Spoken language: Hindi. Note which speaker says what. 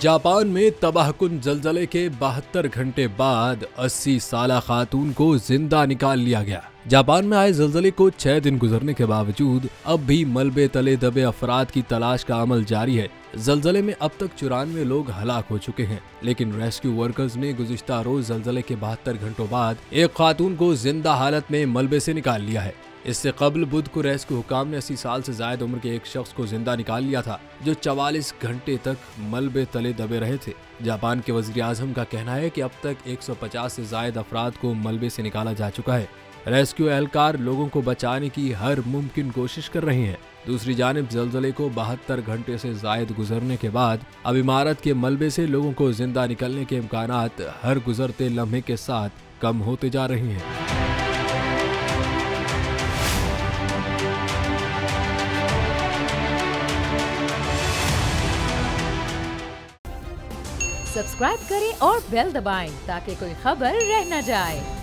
Speaker 1: जापान में तबाहकुन जलजले के 72 घंटे बाद 80 साला खातून को जिंदा निकाल लिया गया। जापान में आए जलजले को 6 दिन गुजरने के बावजूद अब भी मलबे तले दबे अफराद की तलाश का अमल जारी है। जलजले में अब तक 94 लोग हलाक हो चुके हैं, लेकिन रेस्क्यू वर्कर्स ने गुज़िश्ता रोज जलजले के 72 घंटों बाद एक खातून को जिंदा हालत में मलबे से निकाल लिया है। इससे कबल बुध को रेस्क्यू हुकाम ने 80 साल से ज्यादा उम्र के एक शख्स को जिंदा निकाल लिया था, जो 44 घंटे तक मलबे तले दबे रहे थे। जापान के वज़ीर आज़म का कहना है कि अब तक 150 से ज्यादा अफराद को मलबे से निकाला जा चुका है। रेस्क्यू एहलकार लोगों को बचाने की हर मुमकिन कोशिश कर रहे हैं। दूसरी जानिब जलजले को 72 घंटे से ज्यादा गुजरने के बाद अब इमारत के मलबे से लोगों को जिंदा निकलने के इम्कानात हर गुजरते लम्हे के साथ कम होते जा रहे हैं।
Speaker 2: सब्सक्राइब करें और बेल दबाएं ताकि कोई खबर रह न जाए।